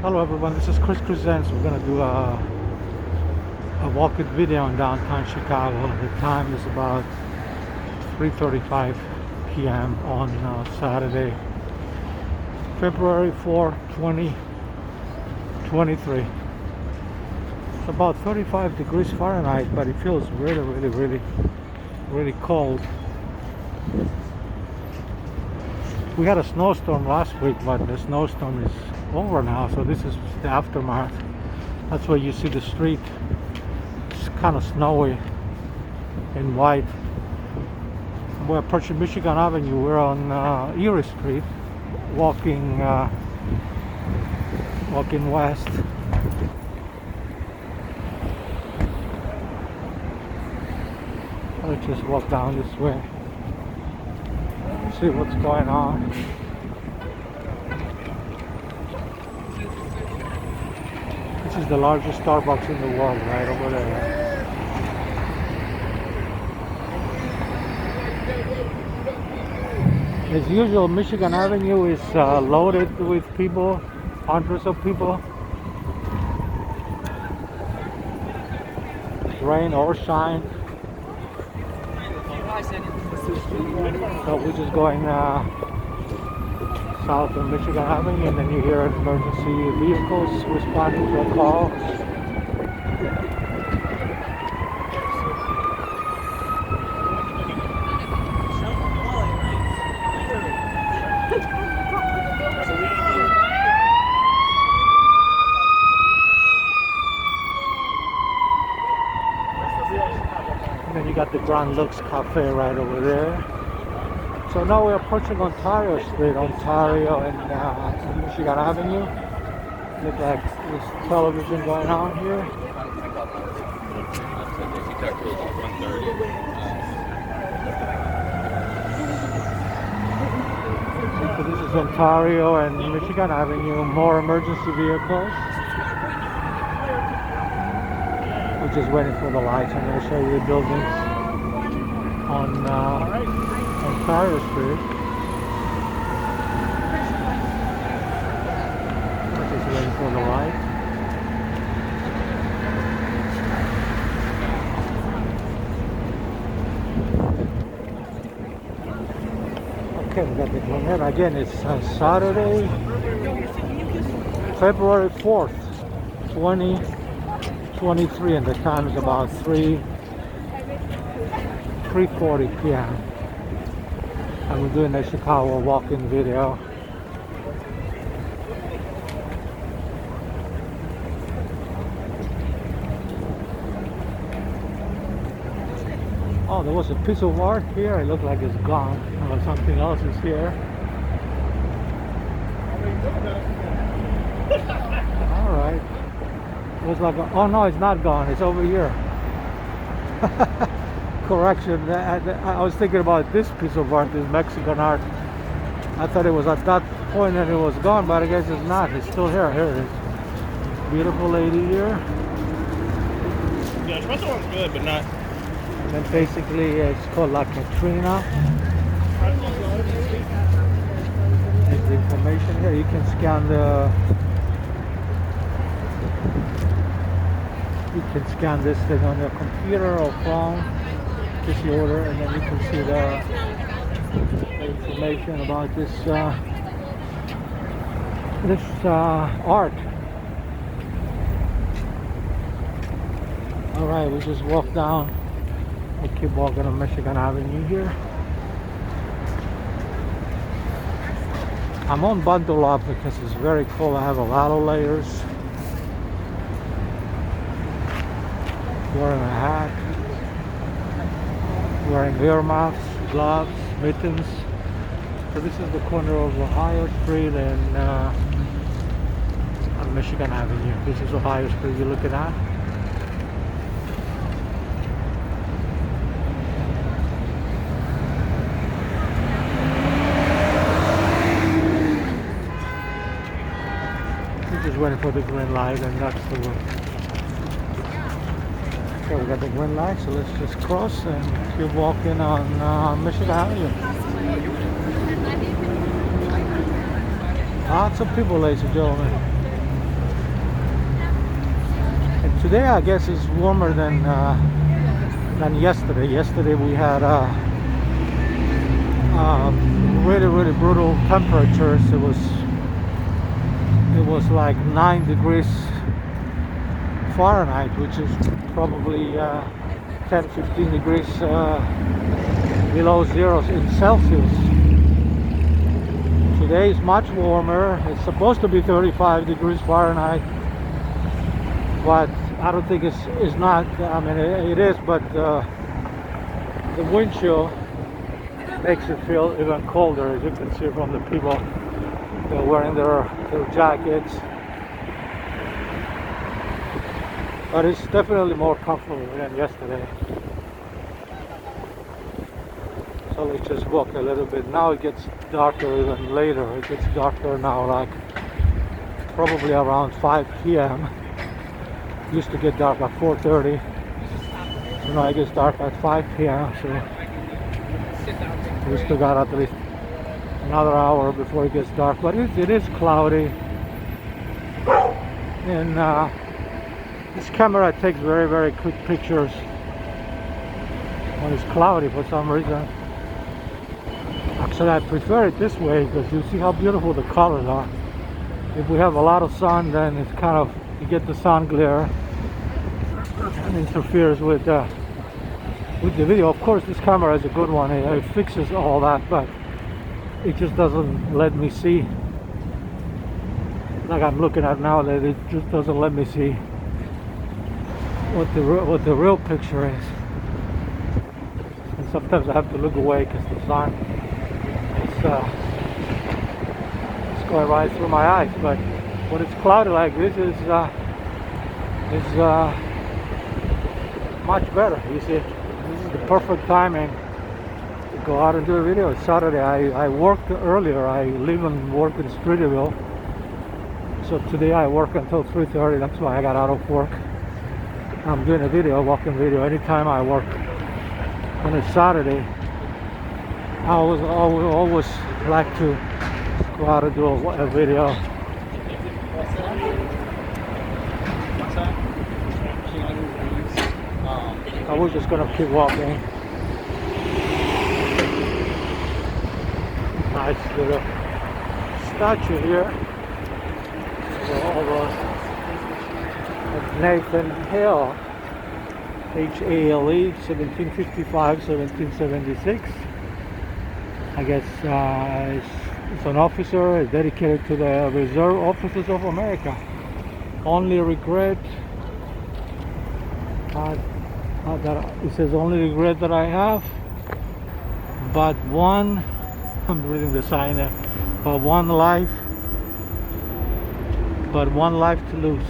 Hello everyone, this is Chris Presents. We're gonna do a walk-in video in downtown Chicago. The time is about 3:35 p.m. on Saturday, February 4, 2023. It's about 35 degrees Fahrenheit, but it feels really cold. We had a snowstorm last week, but the snowstorm is over now, so this is the aftermath. That's why you see the street. It's kind of snowy and white. We're approaching Michigan Avenue. We're on Erie Street, walking west. Let's just walk down this way, see what's going on. This is the largest Starbucks in the world, right over there. As usual, Michigan Avenue is loaded with people, hundreds of people. Rain or shine. So we're just going south of Michigan Avenue, and then you hear emergency vehicles responding to a call. And then you got the Grand Lux Cafe right over there. So now we're approaching Ontario Street, Ontario and Michigan Avenue. Look like there's television going on here. So this is Ontario and Michigan Avenue, more emergency vehicles. We're just waiting for the lights. I'm going to show you the buildings on Ontario Street. We're just waiting for the light. Okay, we got the Glen. Again, it's Saturday, February 4th, 2023, and the time is about 3:40 p.m. and we're doing a Chicago walk-in video. Oh, there was a piece of art here. It looked like it's gone. Oh, something else is here. All right. It was like, oh no, it's not gone. It's over here. Correction. I was thinking about this piece of art, this Mexican art. I thought it was at that point and it was gone, but I guess it's not. It's still here. Here it is. Beautiful lady here. Yeah, the rest of one's good, but not. And then basically it's called La Katrina. There's the information here. You can scan this thing on your computer or phone, just the order, and then you can see the information about this art. All right, we just walked down. We keep walking on Michigan Avenue here. I'm on bundle up because it's very cold. I have a lot of layers. Wearing a hat, wearing earmuffs, gloves, mittens. So this is the corner of Ohio Street and on Michigan Avenue. This is Ohio Street you're looking at. We're just waiting for the green light, and that's the one. Okay, we got the green light, so let's just cross and keep walking on Michigan Avenue. Lots of people, ladies and gentlemen. Today I guess is warmer than yesterday. Yesterday we had really brutal temperatures. It was like 9 degrees Fahrenheit, which is probably 10-15 degrees below zero in Celsius. Today is much warmer. It's supposed to be 35 degrees Fahrenheit, but I don't think it's not. I mean, it is, but the wind chill makes it feel even colder, as you can see from the people. They're wearing their jackets. But it's definitely more comfortable than yesterday. So let's just walk a little bit. Now it gets darker even later. It gets darker now, like probably around 5 p.m. Used to get dark at 4:30. So now it gets dark at 5 p.m. So we still got at least another hour before it gets dark. But it is cloudy. And this camera takes very quick pictures when it's cloudy for some reason. Actually, I prefer it this way because you see how beautiful the colors are. If we have a lot of sun, then it's kind of, you get the sun glare and interferes with the video. Of course, this camera is a good one. It fixes all that, but it just doesn't let me see, like I'm looking at now, that it just doesn't let me see what the real picture is. And sometimes I have to look away because the sun is going right through my eyes. But when it's cloudy like this, is much better. You see, this is the perfect timing to go out and do a video. It's Saturday. I worked earlier. I live and work in Streeterville, so today I work until 3:30. That's why I got out of work. I'm doing a video, walking video. Anytime I work on a Saturday, I always like to go out and do a video. So we're just gonna keep walking. Nice little statue here. Nathan Hale, Hale, 1755-1776. I guess it's an officer dedicated to the Reserve Officers of America. Only regret that it says only regret that I have, but one. I'm reading the sign there. But one life to lose.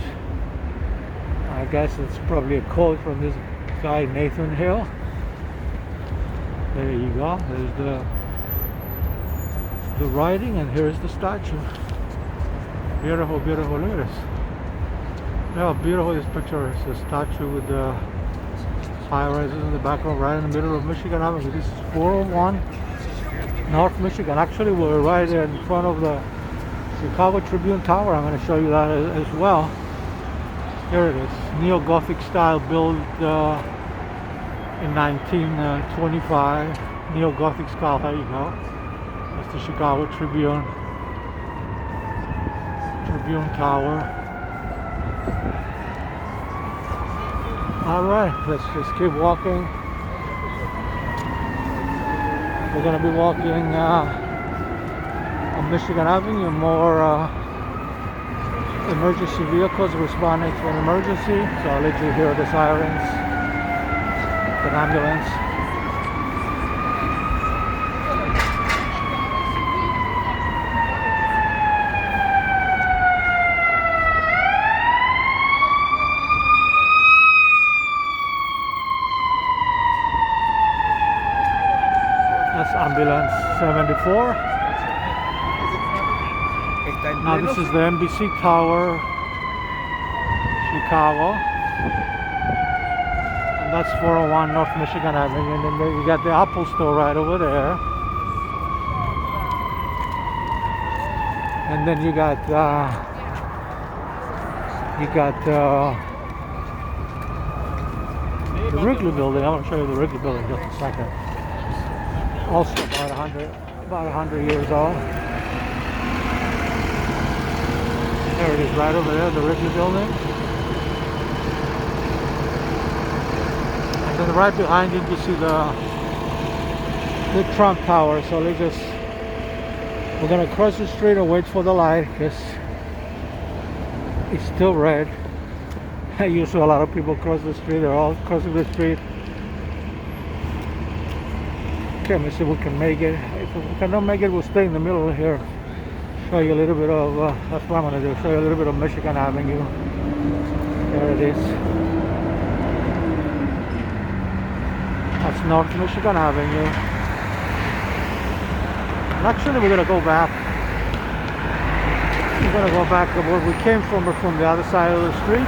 I guess it's probably a quote from this guy Nathan Hale. There you go. There's the writing, and here's the statue. Beautiful. Look at this. Look how beautiful this picture is. The statue with the high rises in the background, right in the middle of Michigan Avenue. This is 401 North Michigan. Actually, we're right in front of the Chicago Tribune Tower. I'm going to show you that as well. Here it is, Neo-Gothic style, built in 1925. Neo-Gothic style. There you go. That's the Chicago Tribune Tower. All right, let's just keep walking. We're going to be walking on Michigan Avenue. More emergency vehicles responding to an emergency. So I'll let you hear the sirens, an ambulance. That's ambulance 74. Now this is the NBC Tower, Chicago, and that's 401 North Michigan Avenue, and then you got the Apple Store right over there, and then you got The Wrigley Building, I want to show you the Wrigley Building just a second. Also about 100 years old. There it is, right over there, the Wrigley Building. And then right behind it, you see the Trump Tower. So we're gonna cross the street and wait for the light because it's still red. Usually a lot of people cross the street. They're all crossing the street. Okay, let me see if we can make it. If we cannot make it, we'll stay in the middle here. Show you a little bit of, that's what I'm gonna do. Show you a little bit of Michigan Avenue. There it is. That's North Michigan Avenue. And actually, we're gonna go back. We're gonna go back to where we came from the other side of the street.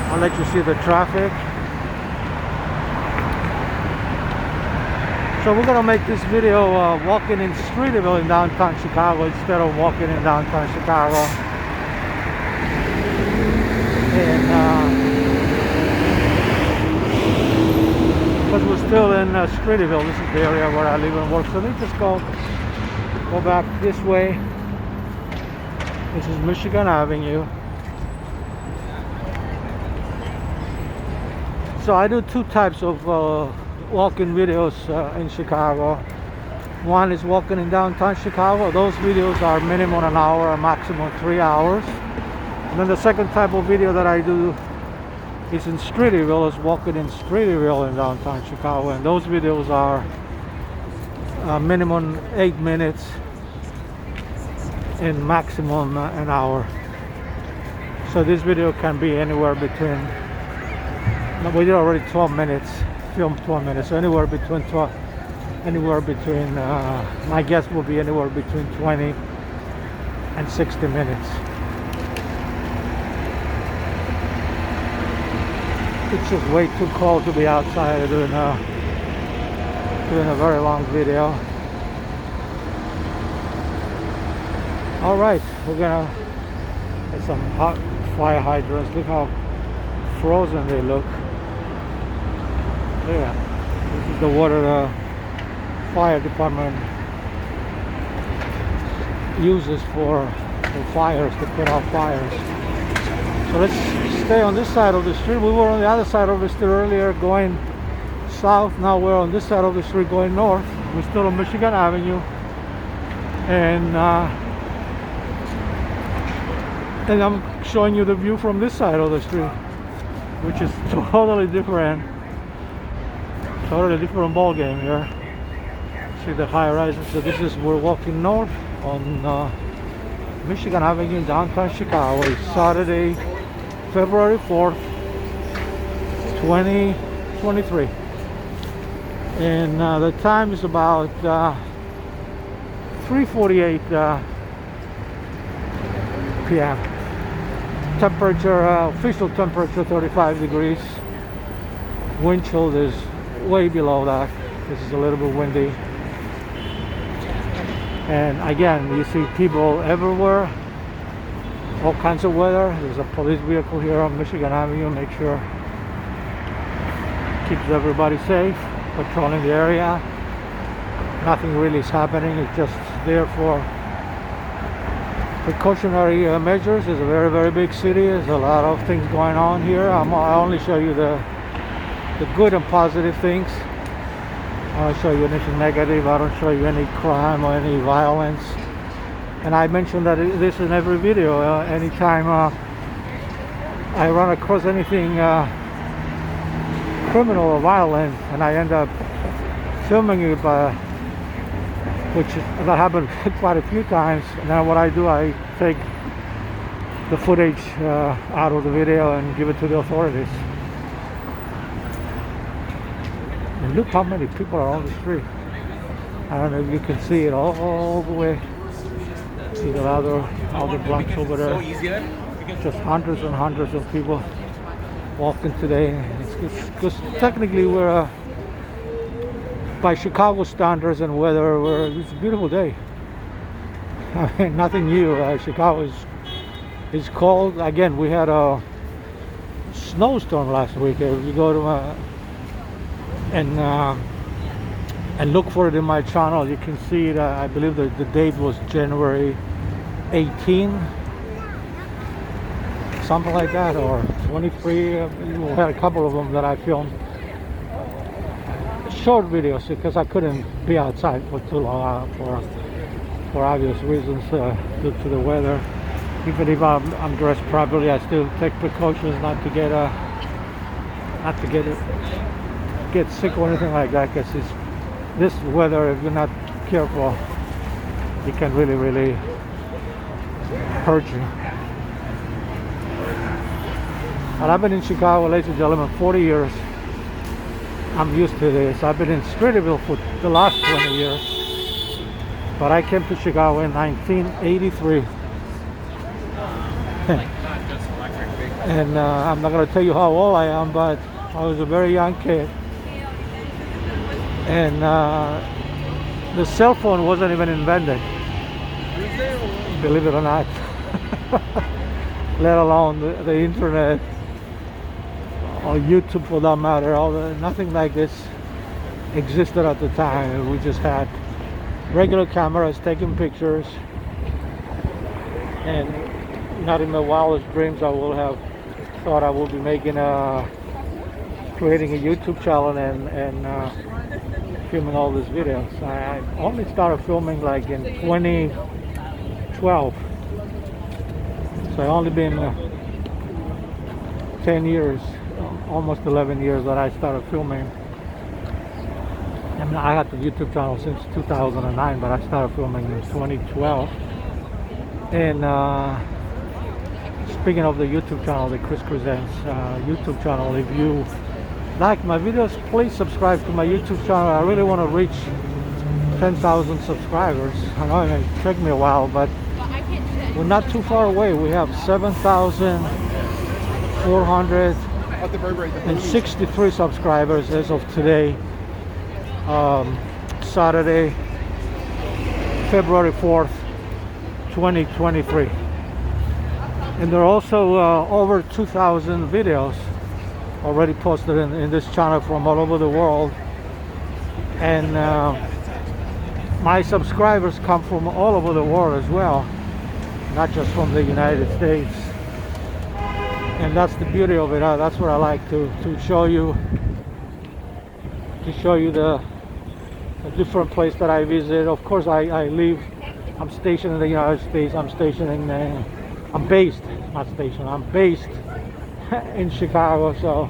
I'll let you see the traffic. So we're gonna make this video walking in Streeterville in downtown Chicago instead of walking in downtown Chicago. And because we're still in Streeterville, this is the area where I live and work. So let's just go back this way. This is Michigan Avenue. So I do two types of walking videos in Chicago. One is walking in downtown Chicago. Those videos are minimum an hour or maximum 3 hours. And then the second type of video that I do is in Streeterville, is walking in Streeterville in downtown Chicago. And those videos are minimum 8 minutes and maximum an hour. So this video can be anywhere between, we did already 12 minutes, filmed 12 minutes, so anywhere between my guess will be anywhere between 20 and 60 minutes. It's just way too cold to be outside doing a very long video. All right, we're gonna get some hot fire hydrants. Look how frozen they look. Yeah, this is the water the fire department uses for fires, to put out fires. So let's stay on this side of the street. We were on the other side of the street earlier going south. Now we're on this side of the street going north. We're still on Michigan Avenue. And I'm showing you the view from this side of the street, which is totally different ball game here. See the high rises. So this is, we're walking north on Michigan Avenue in downtown Chicago. It's Saturday, February 4th, 2023. And the time is about 3:48 p.m. Temperature, official temperature 35 degrees. Wind chill is way below that. This is a little bit windy. And again, you see people everywhere, all kinds of weather. There's a police vehicle here on Michigan Avenue, make sure keeps everybody safe, patrolling the area. Nothing really is happening, it's just there for precautionary measures. It's a very, very big city. There's a lot of things going on here. I only show you the good and positive things. I don't show you anything negative. I don't show you any crime or any violence. And I mentioned that this in every video. Anytime I run across anything criminal or violent and I end up filming it, which that happened quite a few times. And then what I do, I take the footage out of the video and give it to the authorities. And look how many people are on the street. I don't know if you can see it all the way. See the other blocks over there. Just hundreds and hundreds of people walking today. Because technically we're by Chicago standards and weather, it's a beautiful day. I mean, nothing new. Chicago is cold. Again, we had a snowstorm last week. If you go to and look for it in my channel. You can see it. I believe that the date was January 18, something like that, or 23. We had a couple of them that I filmed, short videos, because I couldn't be outside for too long for obvious reasons, due to the weather. Even if I'm dressed properly, I still take precautions not to get sick or anything like that, because this weather, if you're not careful, it can really hurt you. And I've been in Chicago, ladies and gentlemen, 40 years. I'm used to this. I've been in Streeterville for the last 20 years, but I came to Chicago in 1983. And I'm not going to tell you how old I am, but I was a very young kid. And the cell phone wasn't even invented, believe it or not. Let alone the internet or YouTube, for that matter. Nothing like this existed at the time. We just had regular cameras taking pictures, and not in my wildest dreams I would have thought I would be creating a YouTube channel and filming all these videos. I only started filming like in 2012, so I only been 10 years, almost 11 years that I started filming. I mean, I had the YouTube channel since 2009, but I started filming in 2012. And speaking of the YouTube channel, the Chris Presents YouTube channel, if you like my videos, please subscribe to my YouTube channel. I really want to reach 10,000 subscribers. I know it may take me a while, but we're not too far away. We have 7,463 subscribers as of today, Saturday, February 4th, 2023. And there are also over 2,000 videos already posted in this channel from all over the world. And my subscribers come from all over the world as well, not just from the United States. And that's the beauty of it. That's what I like to show you, the different place that I visit. Of course, I'm stationed in the United States. I'm based in Chicago, so,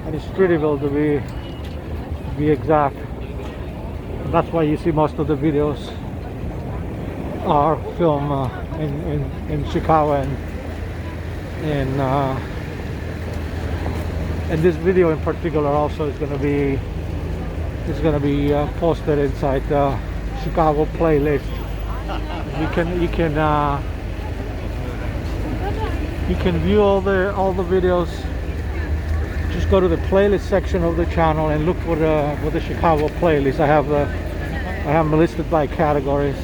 and it's Streeterville to be exact. And that's why you see most of the videos are filmed in Chicago, and this video in particular also is going to be posted inside the Chicago playlist. You can view all the videos. Just go to the playlist section of the channel and look for the Chicago playlist. I have them listed by categories,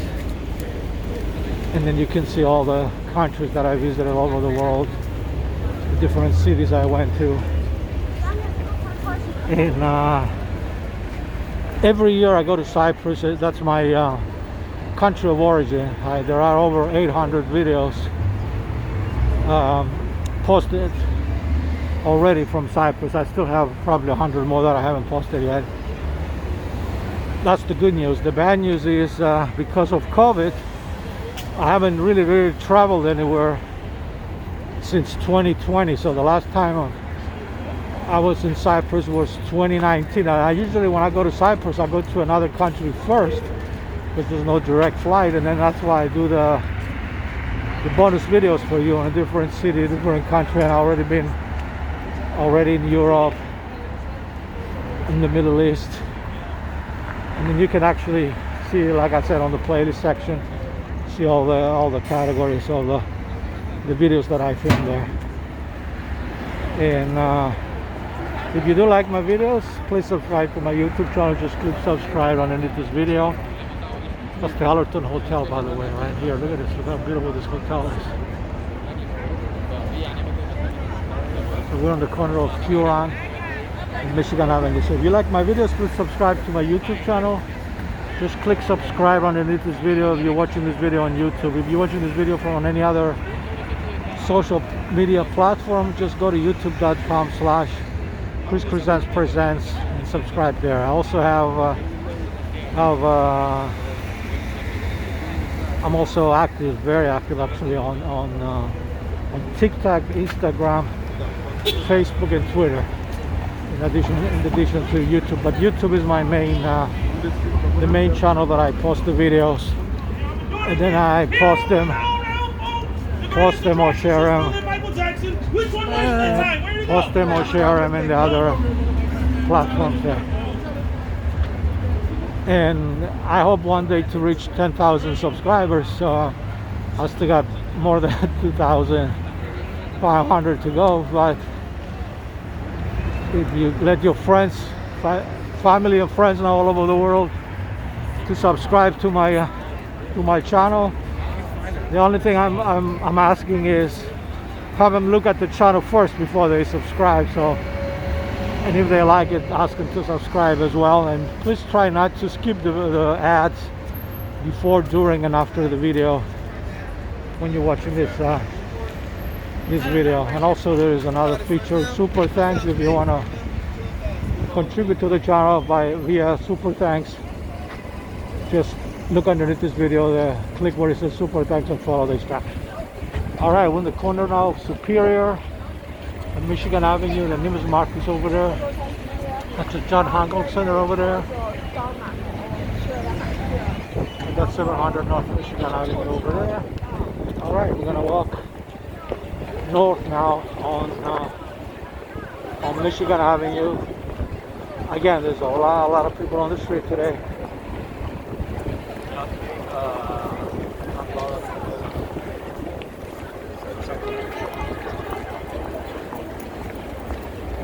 and then you can see all the countries that I visited all over the world, the different cities I went to. And every year I go to Cyprus. That's my country of origin. There are over 800 videos posted already from Cyprus. I still have probably 100 more that I haven't posted yet. That's the good news. The bad news is because of COVID, I haven't really traveled anywhere since 2020. So the last time I was in Cyprus was 2019. I usually, when I go to Cyprus, I go to another country first, because there's no direct flight, and then that's why I do the bonus videos for you in a different city, different country. And I've already been in Europe, in the Middle East, and then you can actually see, like I said, on the playlist section, see all the categories, all the videos that I filmed there. And if you do like my videos, please subscribe to my YouTube channel. Just click subscribe underneath this video. That's the Allerton Hotel, by the way, right here. Look at this, look how beautiful this hotel is. So we're on the corner of Huron in Michigan Avenue. So if you like my videos, please subscribe to my YouTube channel. Just click subscribe underneath this video if you're watching this video on YouTube. If you're watching this video from any other social media platform, just go to youtube.com/Chris Presents and subscribe there. I also I'm also active, very active actually on TikTok, Instagram, Facebook, and Twitter. In addition to YouTube, but YouTube is my main, the main channel that I post the videos, and then I post them or share them in the other platforms there. And I hope one day to reach 10,000 subscribers. So I still got more than 2,500 to go, but if you let your friends, family and friends know all over the world to subscribe to my channel, the only thing I'm asking is have them look at the channel first before they subscribe. So, and if they like it, ask them to subscribe as well. And please try not to skip the ads before, during, and after the video when you're watching this video. And also there is another feature, super thanks. If you want to contribute to the channel via super thanks, just look underneath this video there, click where it says super thanks and follow the instructions. Alright, we're in the corner now of Superior and Michigan Avenue. The Neiman Marcus over there. That's the John Hancock Center over there. And that's 700 North Michigan Avenue over there. Alright, we're gonna walk north now on Michigan Avenue. Again, there's a lot of people on the street today.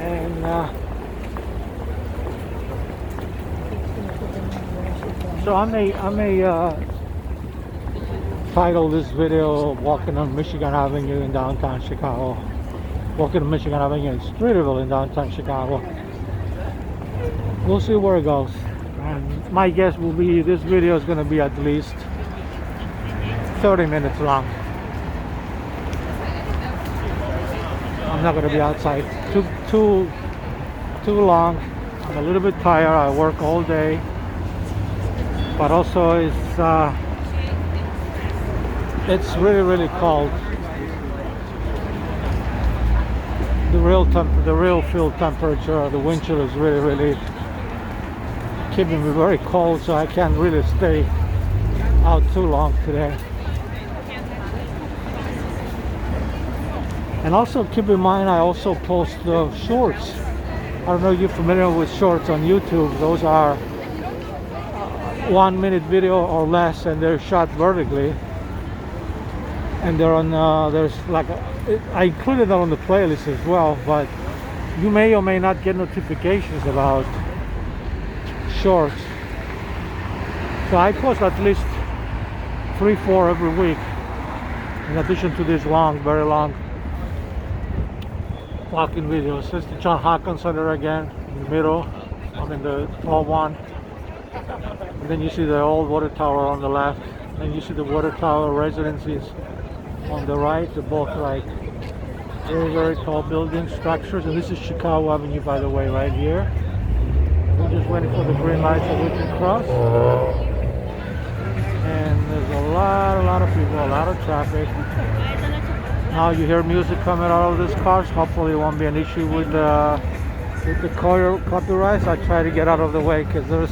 And so I may title this video "Walking on Michigan Avenue in downtown Chicago." Walking on Michigan Avenue in Streeterville in downtown Chicago. We'll see where it goes. And my guess will be this video is going to be at least 30 minutes long. I'm not going to be outside too long. I'm a little bit tired. I work all day, but also it's really cold. The real field temperature, the wind chill is really keeping me very cold, so I can't really stay out too long today. And also keep in mind, I also post shorts. I don't know if you're familiar with shorts on YouTube. Those are 1 minute video or less, and they're shot vertically. And they're on, there's like, I included that on the playlist as well, but you may or may not get notifications about shorts. So I post at least 3-4 every week, in addition to these very long walking videos. This is the John Hancock Center again, in the middle. I'm in the tall one. And then you see the old water tower on the left. Then you see the water tower residences on the right. They're both like very tall building structures. And this is Chicago Avenue, by the way, right here. We're just waiting for the green light so we can cross. And there's a lot of people, a lot of traffic. Now you hear music coming out of these cars. Hopefully it won't be an issue with the copyrights. I try to get out of the way because there's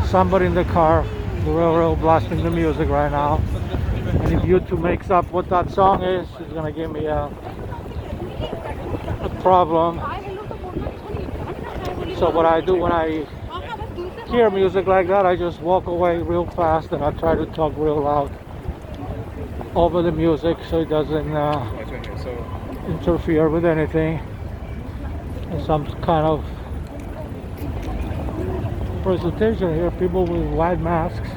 somebody in the car real blasting the music right now. And if YouTube makes up what that song is, it's gonna give me a problem. So what I do when I hear music like that, I just walk away real fast and I try to talk real loud over the music so it doesn't interfere with anything. And some kind of presentation here, people with white masks.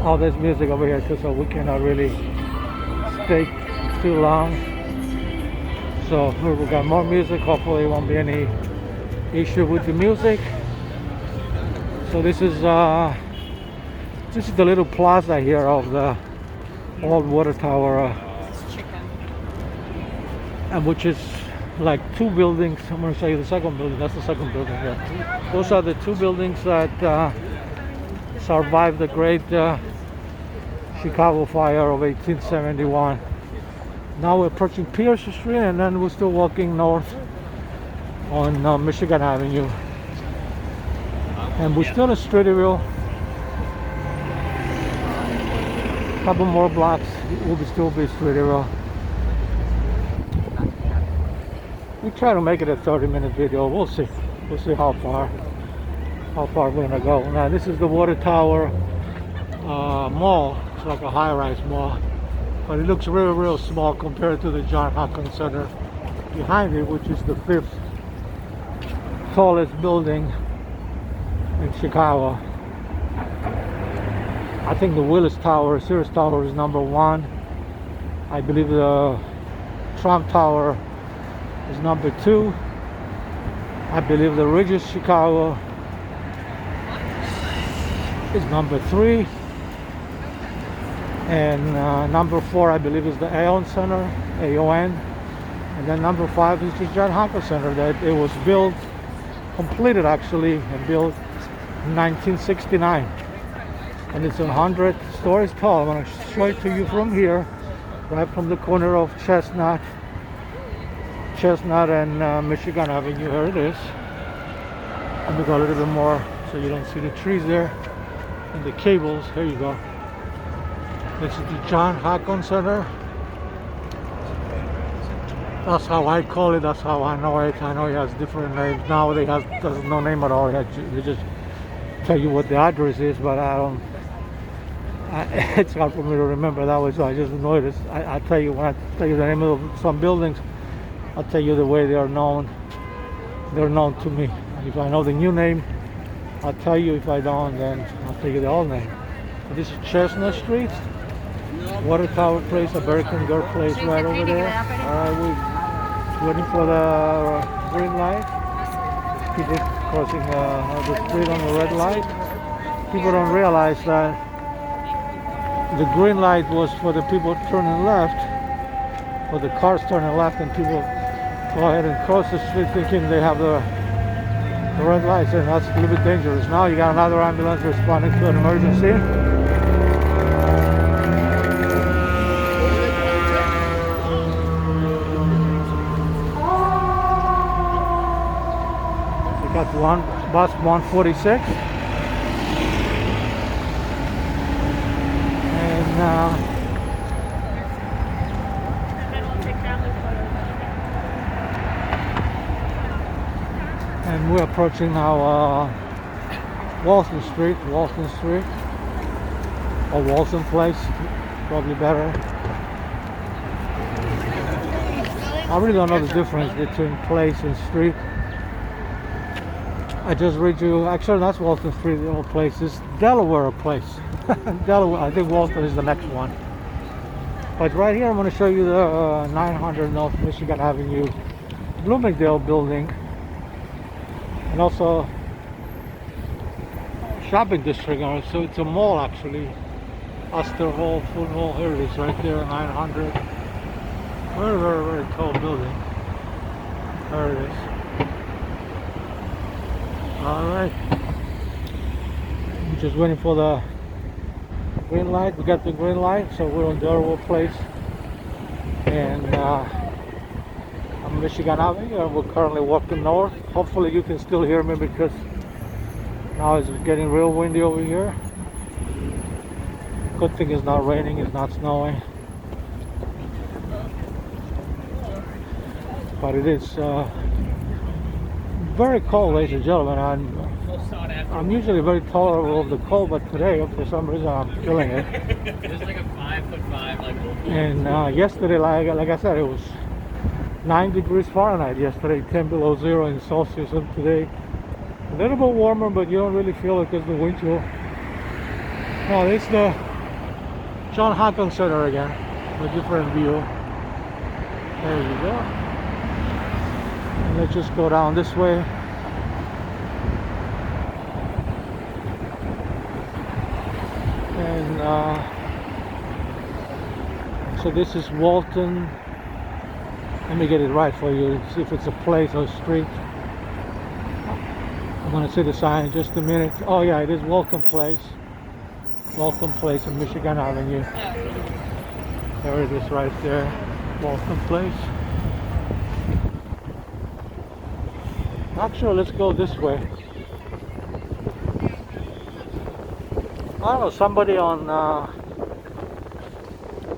Oh, there's music over here too, so we cannot really stay too long. So here we got more music. Hopefully, it won't be any issue with the music. So this is the little plaza here of the old water tower, and which is like two buildings. I'm going to show you the second building. That's the second building. Yeah. Those are the two buildings that survived the great Chicago fire of 1871. Now we're approaching Pierce Street, and then we're still walking north on Michigan Avenue. And we're still in Streeterville. A couple more blocks, we'll still be Streeterville. We try to make it a 30-minute video. We'll see. We'll see how far we're gonna go. Now this is the Water Tower Mall. It's like a high-rise mall, but it looks real small compared to the John Hopkins Center behind it, which is the 5th tallest building in Chicago. I think the Willis Tower, Sears Tower, is number 1. I believe the Trump Tower is number 2. I believe the Regis Chicago is number 3. And number 4, I believe, is the Aon Center, AON. And then number 5 is the John Hopkins Center, that it was built, completed actually, and built in 1969. And it's 100 stories tall. I'm going to show it to you from here, right from the corner of Chestnut and Michigan Avenue. Here it is. Let me go a little bit more so you don't see the trees there and the cables. Here you go. This is the John Hopkins Center. That's how I call it. That's how I know it. I know it has different names. Now it has no name at all. They just tell you what the address is, but it's hard for me to remember that way, so I just know it. I tell you, when I tell you the name of some buildings, I'll tell you the way they are known. They're known to me. And if I know the new name, I'll tell you. If I don't, then I'll tell you the old name. So this is Chestnut Street, Water Tower Place, American Girl Place, right over there. We're waiting for the green light. People crossing the street on the red light. People don't realize that the green light was for the people turning left, or the cars turning left, and people go ahead and cross the street thinking they have the red lights, and that's a little bit dangerous. Now you got another ambulance responding to an emergency. Got bus 146, and we're approaching now Walton Street, or Walton Place, probably better. I really don't know the difference between place and street. I just read you, actually that's Walton Street, the old place. It's Delaware Place. Delaware, I think Walton is the next one. But right here I'm going to show you the 900 North Michigan Avenue Bloomingdale building. And also shopping district, so it's a mall actually. Astor Hall, Food Mall, here it is right there, 900. Very tall building. There it is. Alright, we're just waiting for the green light. We got the green light, so we're on Delaware Place and on Michigan Avenue, and we're currently walking north. Hopefully you can still hear me, because now it's getting real windy over here. Good thing it's not raining, it's not snowing, but it is very cold, ladies and gentlemen. I'm usually very tolerable of the cold, but today, for some reason, I'm feeling it. It's like a 5'5", like. And yesterday, like I said, it was 9 degrees Fahrenheit yesterday, 10 below 0 in Celsius, and today a little bit warmer, but you don't really feel it because the wind chill. Now it's the John Hopkins Center again, a different view. There you go. Let's just go down this way. And so this is Walton. Let me get it right for you, see if it's a place or a street. I'm gonna see the sign in just a minute. Oh yeah, it is Walton Place. Walton Place on Michigan Avenue. There it is right there. Walton Place. Actually, let's go this way. I don't know, somebody on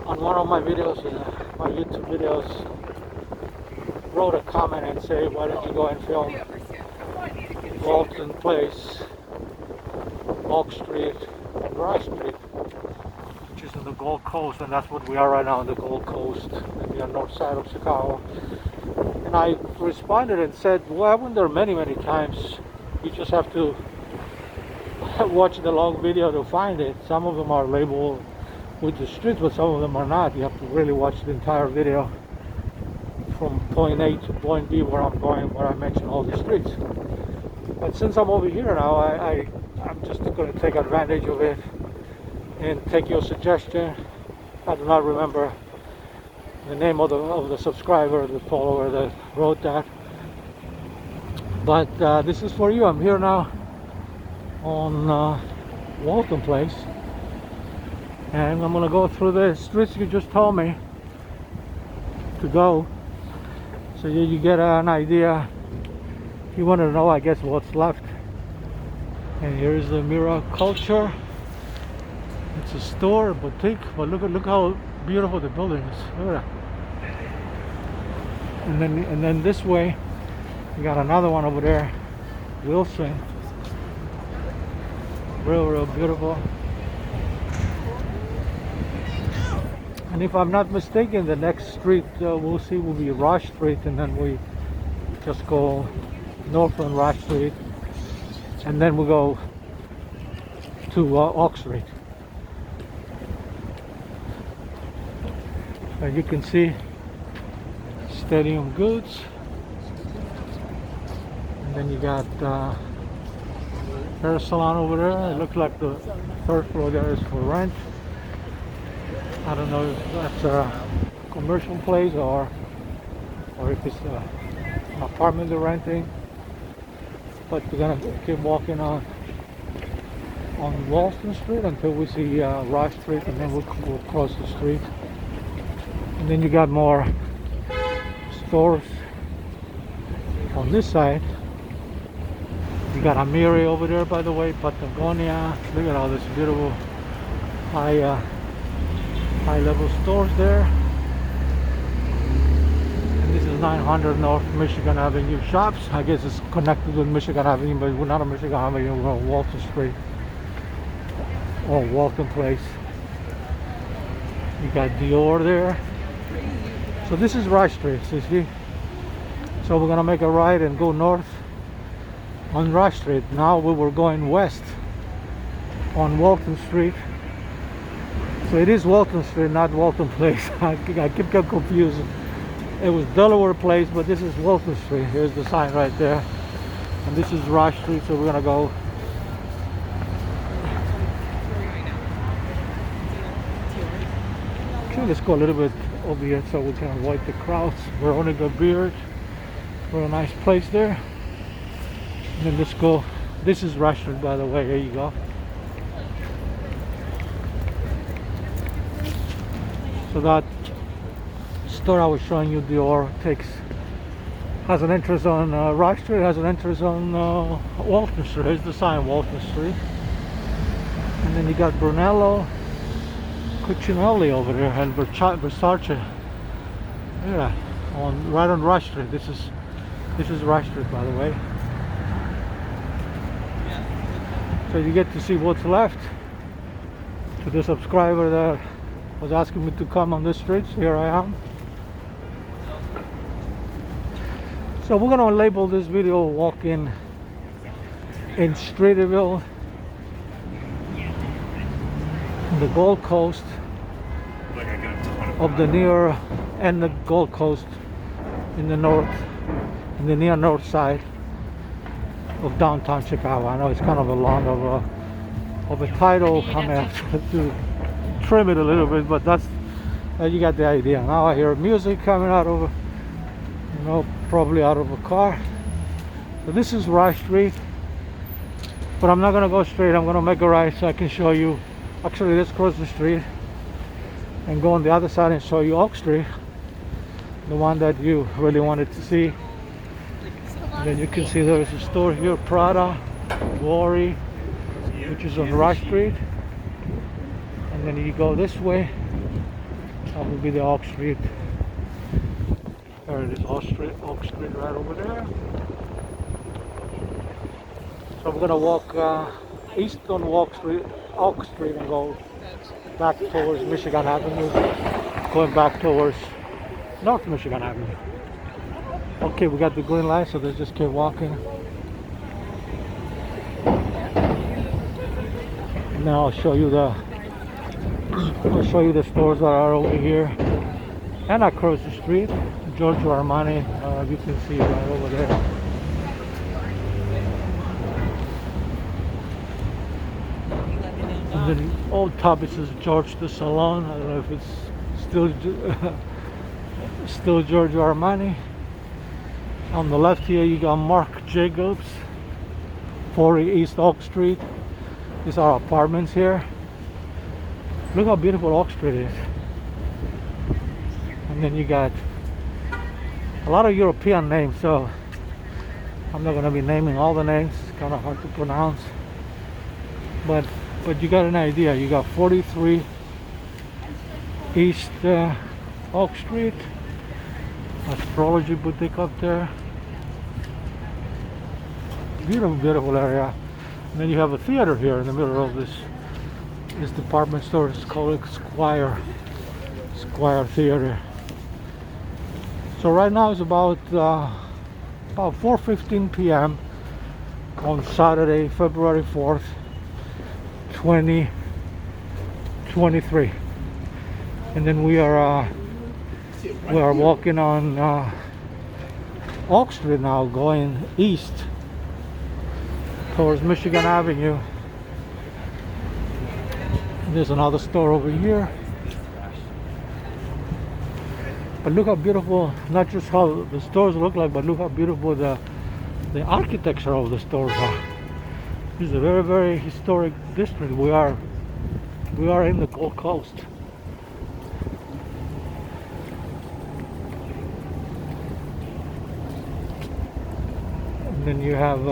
one of my videos, my YouTube videos, wrote a comment and say, why don't you go and film Walton Place, Oak Street, and Rush Street, which is on the Gold Coast, and that's what we are right now on the Gold Coast, on the north side of Chicago. And I responded and said, well, I went there many times. You just have to watch the long video to find it. Some of them are labeled with the streets, but some of them are not. You have to really watch the entire video from point A to point B where I'm going, where I mention all the streets. But since I'm over here now, I'm just going to take advantage of it and take your suggestion. I do not remember the name of the subscriber, the follower that wrote that. But this is for you. I'm here now on Walton Place, and I'm gonna go through the streets you just told me to go, so you get an idea. You want to know, I guess, what's left. And here's the Mira Culture. It's a store, a boutique, but look how beautiful the building is. Look at that. And then this way, we got another one over there, Wilson. Real beautiful. And if I'm not mistaken, the next street we'll see will be Rush Street, and then we just go north on Rush Street, and then we go to Oak Street. You can see Stadium Goods, and then you got hair salon over there. It looks like the third floor there is for rent. I don't know if that's a commercial place or if it's an apartment they're renting. But we're gonna keep walking on Walton Street until we see Rush Street, and then we'll cross the street. And then you got more stores on this side. You got Amiri over there, by the way, Patagonia. Look at all this beautiful high level stores there. And this is 900 North Michigan Avenue Shops. I guess it's connected with Michigan Avenue, but we're not on Michigan Avenue, we're on Walton Street or Walton Place. You got Dior there. So this is Rush Street, you see. So we're gonna make a right and go north on Rush Street. Now we were going west on Walton Street. So it is Walton Street, not Walton Place. I keep getting confused. It was Delaware Place, but this is Walton Street. Here's the sign right there. And this is Rush Street, so we're gonna go. Okay, let's go a little bit over here so we can avoid the crowds. Veronica Beard. We're a nice place there. And then let's go. This is Rush Street, by the way. Here you go. So that store I was showing you, Dior, has an entrance on Rush Street, has an entrance on Walton Street. Here's the sign, Walton Street. And then you got Brunello Cucinelli over there, and Versace. Yeah, right on Rush Street. This is Rush Street, by the way. So you get to see what's left. To the subscriber that was asking me to come on the streets, here I am. So we're gonna label this video walking in Streeterville, the Gold Coast of the near and the Gold Coast in the north in the near north side of downtown Chicago. I know it's kind of a long of a title. I'm gonna have to trim it a little bit, but that's you got the idea. Now I hear music coming out of, probably out of a car. So this is Rice Street, but I'm not gonna go straight. I'm gonna make a right so I can show you. Actually, let's cross the street and go on the other side and show you Oak Street, the one that you really wanted to see. And then you can see there's a store here, Prada, Glory, which is on Rice Street. And then you go this way, that will be the Oak Street. There it is, Oak Street right over there. So I'm gonna walk east on Oak Street and go back towards Michigan Avenue, going back towards North Michigan Avenue. Okay, we got the green light, so let's just keep walking. And now I'll show you the stores that are over here. And across the street, Giorgio Armani, you can see right over there. And then old top, it says George the Salon. I don't know if it's still Giorgio Armani. On the left here you got Marc Jacobs, 40 East Oak Street. These are apartments here. Look how beautiful Oak Street is. And then you got a lot of European names, so I'm not going to be naming all the names. It's kind of hard to pronounce, but you got an idea. You got 43 East Oak Street, Astrology Boutique up there. Beautiful area. And then you have a theater here in the middle of this department store. It's called Squire Theater. So right now it's about 4:15 p.m. on Saturday, February 4th, 2023. And then we are walking on Oak Street now, going east towards Michigan Avenue. There's another store over here. But look how beautiful, not just how the stores look like, but look how beautiful the architecture of the stores are. This is a very, very historic district. We are in the Gold Coast. And then you have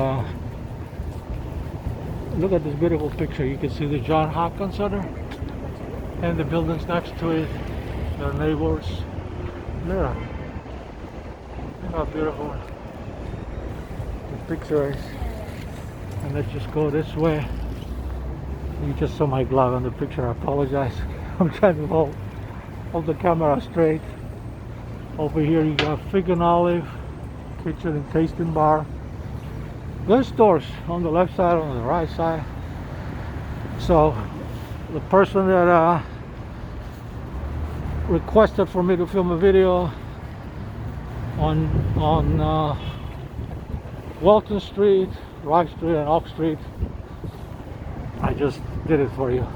look at this beautiful picture. You can see the John Hopkins Center and the buildings next to it, their neighbors. Yeah. Look how beautiful the picture is. And let's just go this way. You just saw my glove on the picture. I apologize. I'm trying to hold the camera straight. Over here you got Fig and Olive Kitchen and Tasting Bar. Good stores on the left side, on the right side. So the person that requested for me to film a video on Walton Street, Rice Street and Oak Street, I just did it for you.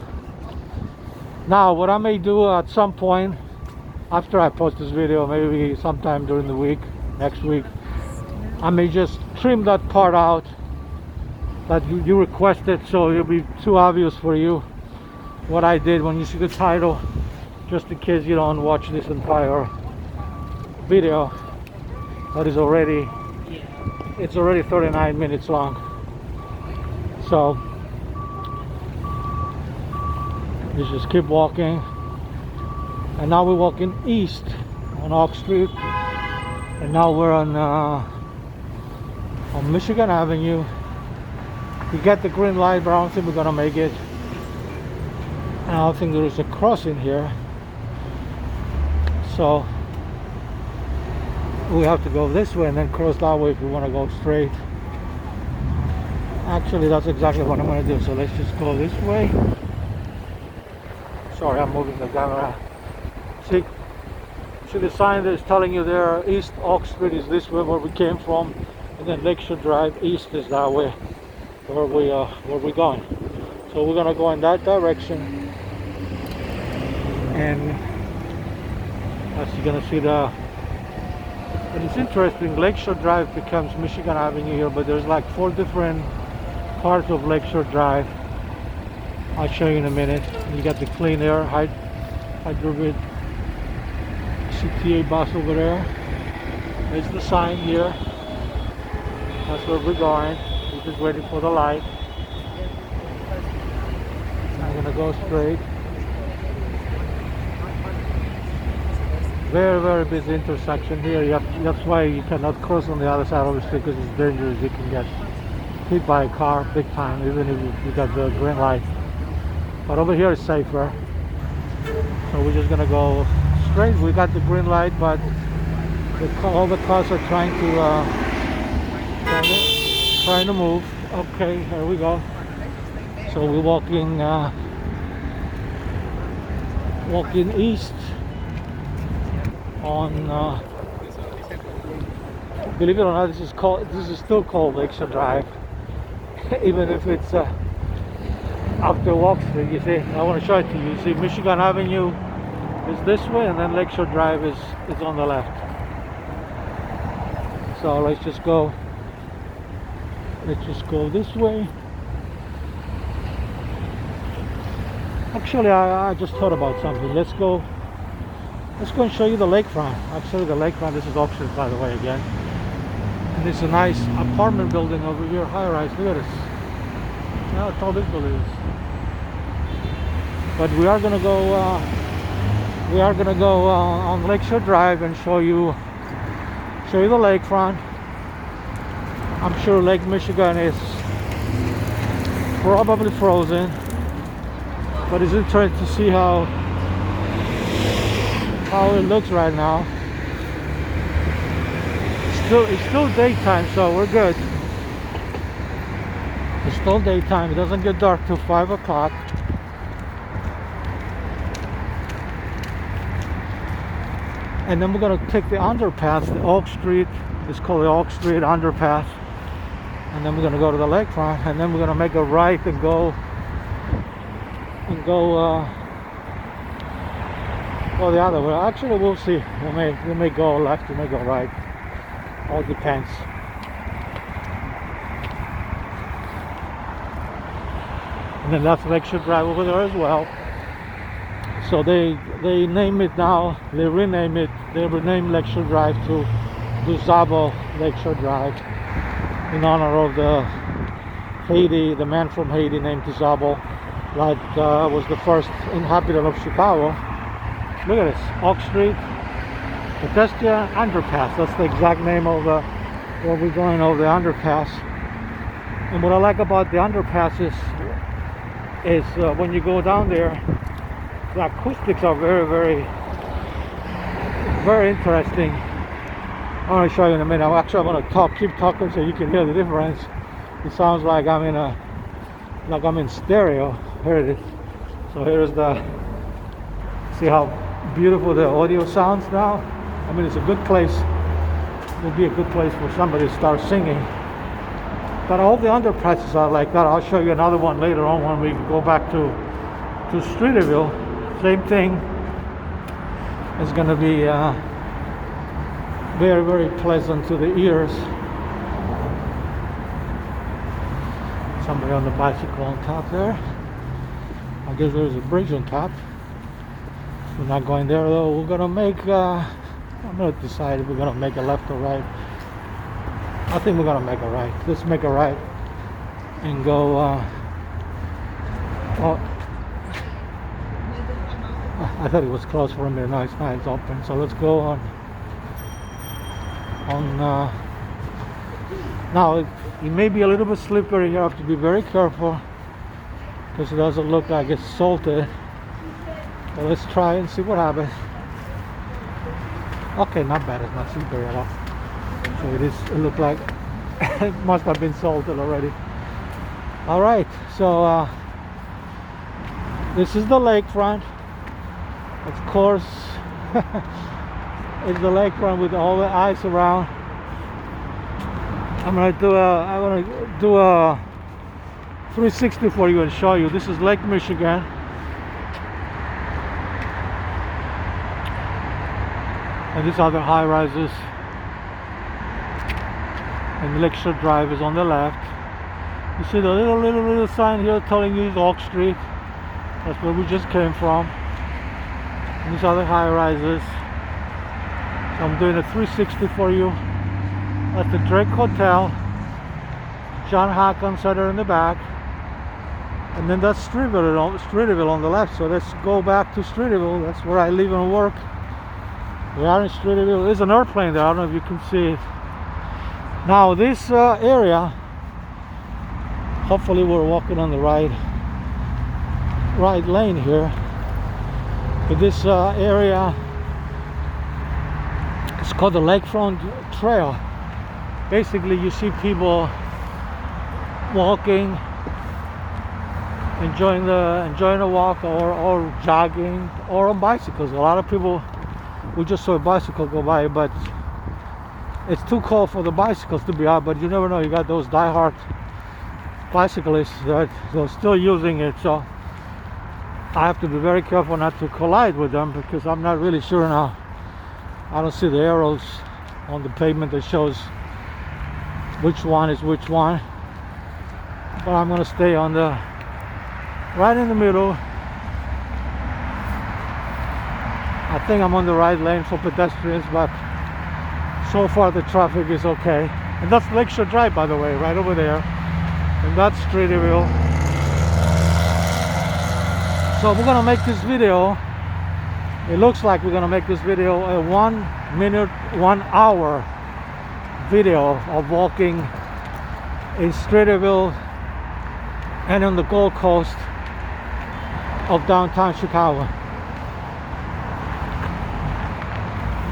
Now what I may do at some point after I post this video, maybe sometime during the week, next week, I may just trim that part out that you requested, so it'll be too obvious for you what I did when you see the title, just in case you don't watch this entire video that is already, it's already 39 minutes long. So you just keep walking, and now we're walking east on Oak Street, and now we're on Michigan Avenue. We get the green light, but I don't think we're gonna make it. And I don't think there is a crossing here, so we have to go this way and then cross that way if we want to go straight. Actually, that's exactly what I'm going to do, so let's just go this way. Sorry, I'm moving the camera. See, See the sign that is telling you there, East Oak Street is this way where we came from, and then Lakeshore Drive East is that way where we're going. So we're gonna go in that direction, and as you're gonna see and it's interesting, Lakeshore Drive becomes Michigan Avenue here, but there's like 4 different parts of Lakeshore Drive. I'll show you in a minute. You got the Clean Air Hydrovid CTA bus over there. There's the sign here. That's where we're going. We're just waiting for the light. I'm gonna go straight. Very, very busy intersection here. That's why you cannot cross on the other side of the street, because it's dangerous. You can get hit by a car big time, even if you got the green light. But over here is safer. So we're just gonna go straight. We got the green light, but all the cars are trying to move. Okay, here we go. So we're walking east on believe it or not, this is still called Lakeshore Drive, even if it's after Walk Street. You see, I want to show it to you. You see, Michigan Avenue is this way, and then Lakeshore Drive is on the left. So let's just go this way. Actually, I just thought about something. Let's go and show you the lakefront. Actually, the lakefront. This is Oak Street, by the way, again. And it's a nice apartment building over here, high-rise. Look at this. How tall this building is. But we are gonna go on Lakeshore Drive and show you the lakefront. I'm sure Lake Michigan is probably frozen, but it's interesting to see how it looks right now. It's still daytime, so we're good. It's still daytime. It doesn't get dark till 5 o'clock. And then we're gonna take the underpass, the Oak Street. It's called the Oak Street underpass. And then we're gonna go to the lakefront, and then we're gonna make a right and go the other way. Actually, we'll see. We may go left, we may go right. All depends. And then that's Lakeshore Drive over there as well. So they name it now. They rename Lakeshore Drive to DuZable Lakeshore Drive in honor of the man from Haiti named DuZable, that was the first inhabitant of Chicago. Look at this, Oak Street Pedestrian Underpass. That's the exact name of where we're going, over the underpass. And what I like about the underpass is when you go down there, the acoustics are very, very, very interesting. I'm going to show you in a minute. I'm going to keep talking so you can hear the difference. It sounds like I'm in stereo. Here it is. So here's see how beautiful the audio sounds now. I mean, it's a good place. It would be a good place for somebody to start singing. But all the underpasses are like that. I'll show you another one later on when we go back to Streeterville. Same thing. It's going to be very, very pleasant to the ears. Somebody on the bicycle on top there. I guess there's a bridge on top. We're not going there though. We're gonna make I'm not decided if we're gonna make a left or right. I think we're gonna make a right. Let's make a right and go I thought it was closed for a minute. No, it's not. It's open. So let's go on now. It may be a little bit slippery. You have to be very careful because it doesn't look like it's salted. So let's try and see what happens. Okay, not bad. It's not slippery at all. So it looked like it must have been salted already. All right, so this is the lakefront. Of course, is the lakefront with all the ice around. I'm gonna do a 360 for you and show you. This is Lake Michigan. And these are the high rises. And Lakeshore Drive is on the left. You see the little sign here telling you it's Oak Street. That's where we just came from. And these are the high rises. So I'm doing a 360 for you. That's the Drake Hotel. John Hawkins Center in the back. And then that's Streeterville on the left. So let's go back to Streeterville. That's where I live and work. We are in Streeterville. There's an airplane there. I don't know if you can see it. Now this area, hopefully we're walking on the right lane here. But this area is called the Lakefront Trail. Basically, you see people walking, enjoying a walk, or jogging, or on bicycles. A lot of people, we just saw a bicycle go by, but it's too cold for the bicycles to be out. But you never know, you got those diehard bicyclists that they're still using it, so I have to be very careful not to collide with them, because I'm not really sure now. I don't see the arrows on the pavement that shows which one is which one, but I'm going to stay on the right in the middle. I think I'm on the right lane for pedestrians, but so far the traffic is okay. And that's Lakeshore Drive, by the way, right over there. And that's Streeterville. So we're gonna make this video. It looks like we're gonna make this video a 1 minute, 1 hour video of walking in Streeterville and on the Gold Coast of downtown Chicago.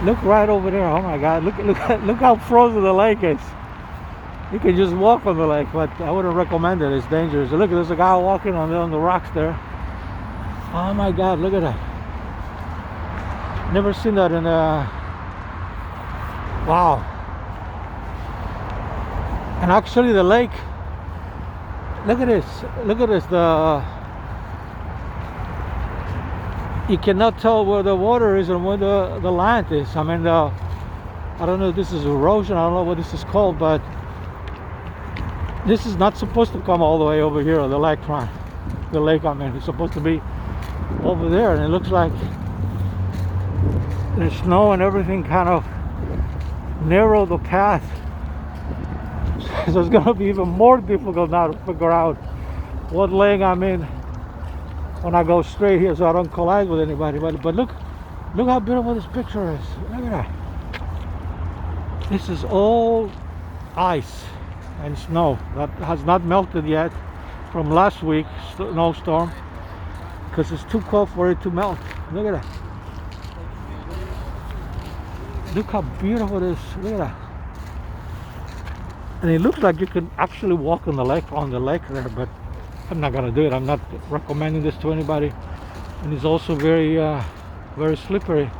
Look right over there. Oh my God! Look how frozen the lake is. You can just walk on the lake, but I wouldn't recommend it. It's dangerous. Look, there's a guy walking on the rocks there. Oh my God! Look at that. Never seen that in a. Wow. And actually, the lake. Look at this. Look at this. You cannot tell where the water is and where the land is. I mean, I don't know if this is erosion. I don't know what this is called, but this is not supposed to come all the way over here, the lakefront. The lake, I mean, it's supposed to be over there, and it looks like the snow and everything kind of narrow the path. So it's going to be even more difficult now to figure out what lane I'm in when I go straight here, so I don't collide with anybody. But look how beautiful this picture is. Look at that. This is all ice and snow that has not melted yet from last week's snowstorm, because it's too cold for it to melt. Look at that. Look how beautiful it is. Look at that. And it looks like you can actually walk on the lake there, but I'm not gonna do it. I'm not recommending this to anybody. And it's also very very slippery.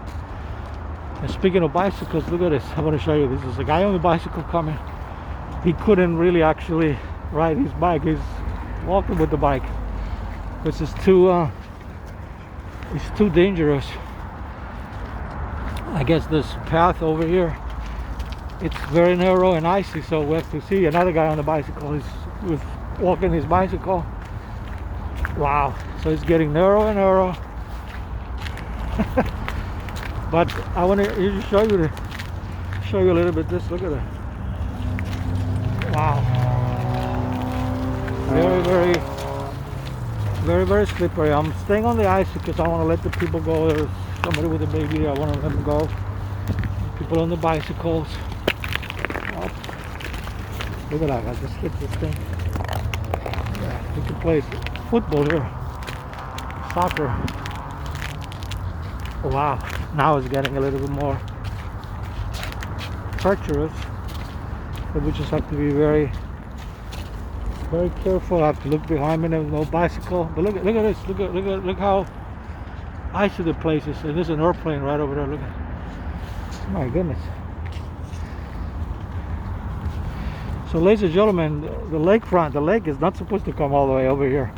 And speaking of bicycles, look at this. I want to show you. This is a guy on the bicycle coming. He couldn't really actually ride his bike. He's walking with the bike because it's too dangerous. I guess this path over here, it's very narrow and icy, so we have to see another guy on the bicycle. He's walking his bicycle. Wow, so it's getting narrow and narrow. But I want to show you a little bit this. Look at that. Wow, very slippery. I'm staying on the ice because I want to let the people go. There's somebody with a baby there. I want to let them go. People on the bicycles. Oh, look at that! I just hit this thing. Yeah, you can play football here, soccer. Wow, now it's getting a little bit more treacherous, but we just have to be very careful. I have to look behind me. There's no bicycle, but look at this. Look how icy the place is. And there's an airplane right over there. Look at My goodness. So ladies and gentlemen, the lake is not supposed to come all the way over here.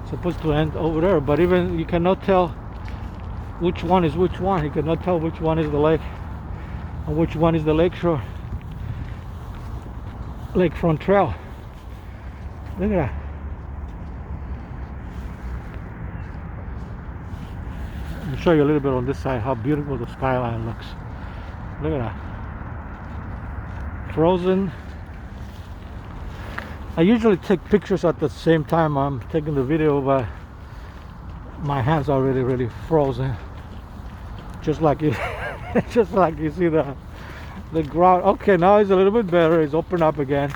It's supposed to end over there, but even you cannot tell which one is which one. You cannot tell which one is the lake and which one is the lakefront trail. Look at that. Let me show you a little bit on this side how beautiful the skyline looks. Look at that. Frozen. I usually take pictures at the same time I'm taking the video, but my hands are really frozen. Just like you, just like you see the ground. Okay, now it's a little bit better. It's opened up again.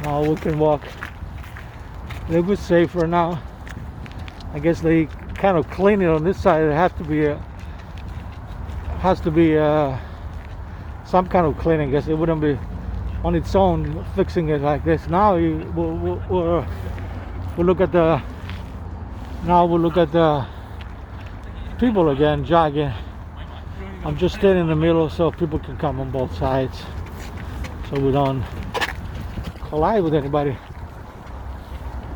Now we can walk a little bit safer now. I guess they kind of clean it on this side. It has to be some kind of cleaning. I guess it wouldn't be on its own fixing it like this. Now we'll look at the people again jogging. I'm just standing in the middle so people can come on both sides, so we don't collide with anybody.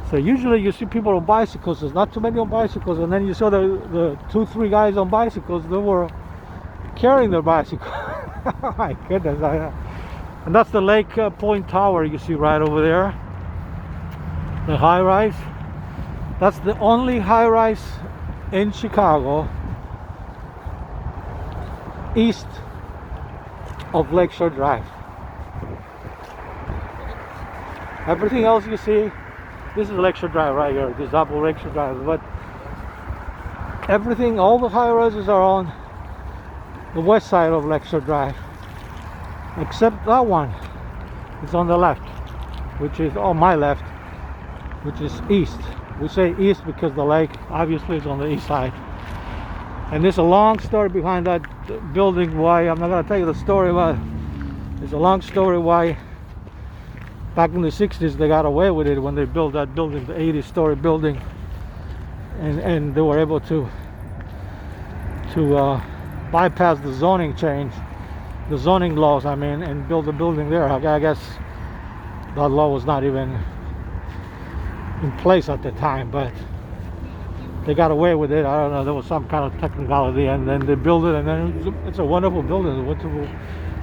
So usually you see people on bicycles. There's not too many on bicycles, and then you saw the 2-3 guys on bicycles. They were carrying their bicycle. Oh my goodness. And that's the Lake Point Tower you see right over there. The high-rise. That's the only high-rise in Chicago east of Lakeshore Drive. Everything else you see, this is Lakeshore Drive right here, this double Lakeshore Drive, but everything, all the high-rises are on the west side of Lakeshore Drive, except that one. It's on the left, which is on my left, which is east. We say east because the lake obviously is on the east side. And there's a long story behind that building why, I'm not going to tell you the story, but there's a long story why back in the 60s they got away with it when they built that building, the 80-story building, and they were able to bypass the zoning laws, I mean, and build a building there. I guess that law was not even in place at the time, but they got away with it. I don't know, there was some kind of technicality, and then they built it, and then it's a wonderful building, a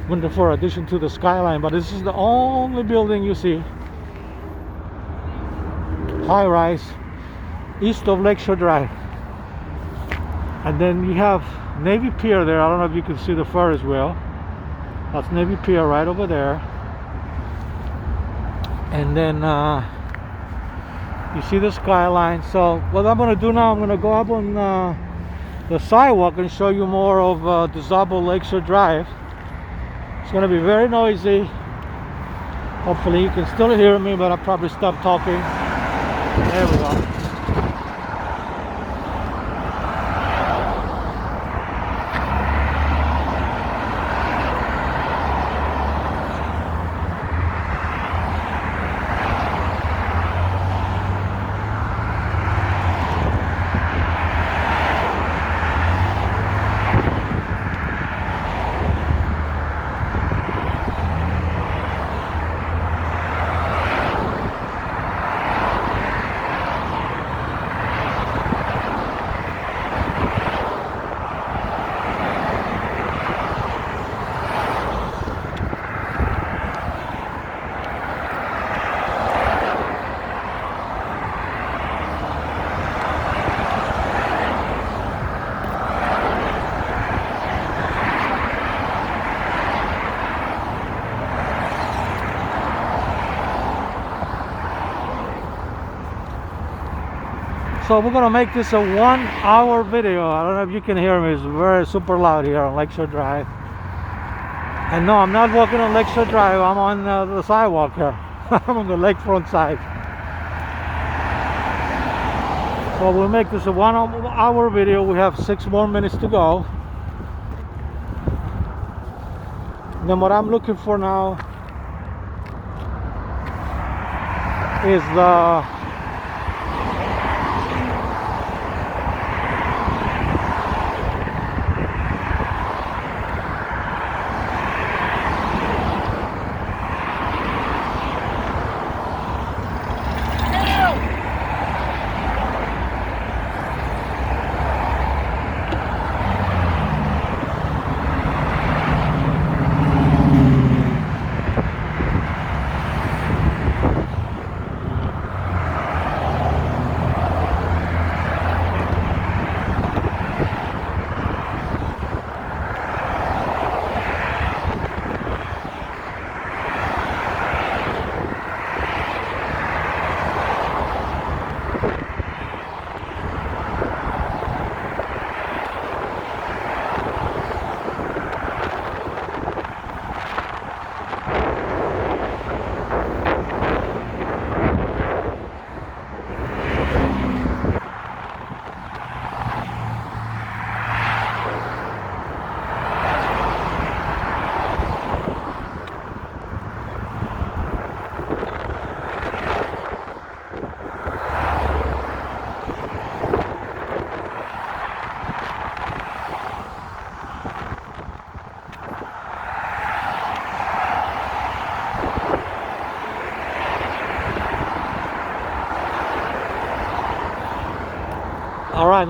wonderful addition to the skyline. But this is the only building you see high rise east of Lakeshore Drive. And then you have Navy Pier there. I don't know if you can see the Ferris wheel. That's Navy Pier right over there. And then you see the skyline. So what I'm going to do now, I'm going to go up on the sidewalk and show you more of DeSable Lakeshore Drive. It's going to be very noisy. Hopefully you can still hear me, but I'll probably stop talking. There we go. So we're gonna make this a 1-hour video. I don't know if you can hear me. It's very super loud here on Lakeshore Drive. And no, I'm not walking on Lakeshore Drive. I'm on the sidewalk here. I'm on the lakefront side. So we'll make this a 1-hour video. We have 6 more minutes to go. And then what I'm looking for now is the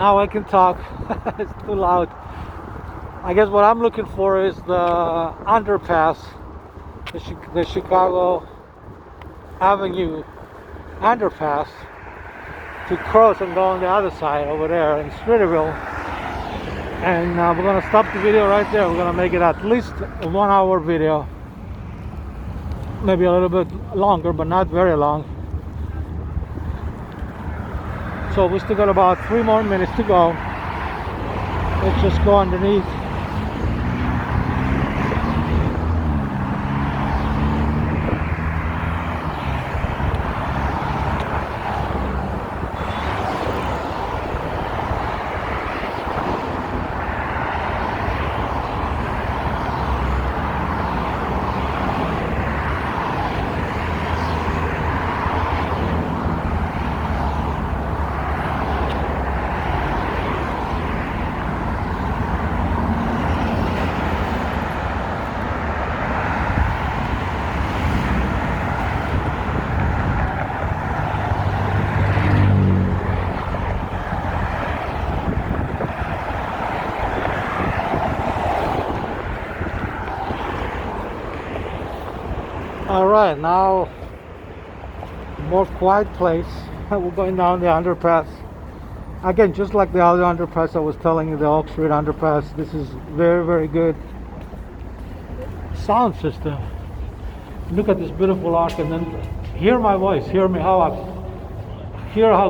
now I can talk. It's too loud. I guess what I'm looking for is the underpass, the Chicago Avenue underpass, to cross and go on the other side over there in Streeterville. And we're gonna stop the video right there. We're gonna make it at least a 1 hour video, maybe a little bit longer, but not very long. So we still got about 3 more minutes to go. Let's just go underneath. Alright, now more quiet place. We're going down the underpass. Again, just like the other underpass I was telling you, the Oak Street underpass, this is very, very good sound system. Look at this beautiful arc, and then hear my voice, hear how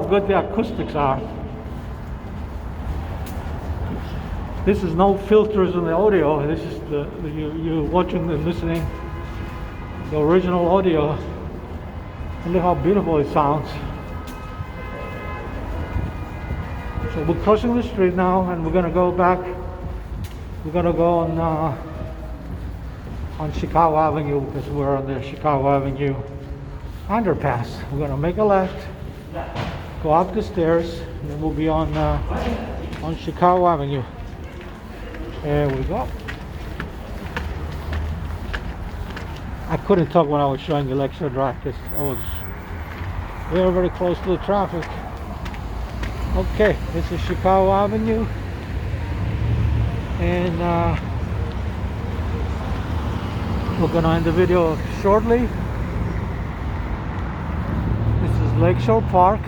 good the acoustics are. This is no filters in the audio. This is you watching and listening the original audio, and look how beautiful it sounds. So we're crossing the street now, and we're gonna go back. We're gonna go on Chicago Avenue, because we're on the Chicago Avenue underpass. We're gonna make a left, go up the stairs, and then we'll be on Chicago Avenue. There we go. I couldn't talk when I was showing you Lakeshore Drive because I was very, very close to the traffic. Okay, this is Chicago Avenue, and we're gonna end the video shortly. This is Lakeshore Park.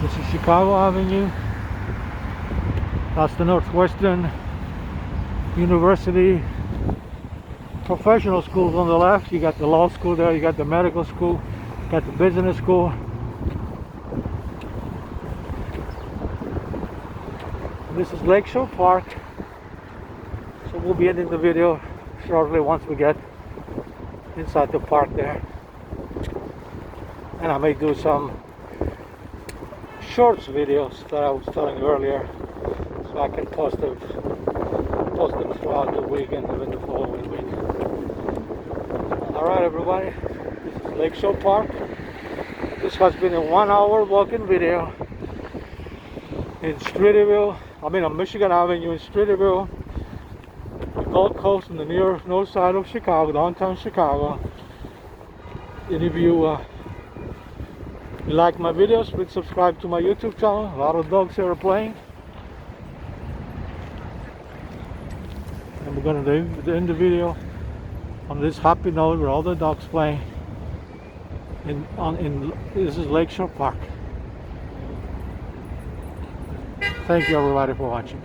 This is Chicago Avenue. That's the Northwestern University professional schools on the left. You got the law school there, you got the medical school, you got the business school. This is Lakeshore Park. So we'll be ending the video shortly once we get inside the park there. And I may do some shorts videos that I was telling you earlier, so I can post them throughout the week and even the following week. Alright everybody, this is Lakeshore Park. This has been a 1 hour walking video in Streeterville. On Michigan Avenue in Streeterville, the Gold Coast, on the north side of Chicago, downtown Chicago. And if you like my videos, please subscribe to my YouTube channel. A lot of dogs here are playing. And we're going to end the video on this happy note with all the dogs playing. This is Lakeshore Park. Thank you everybody for watching.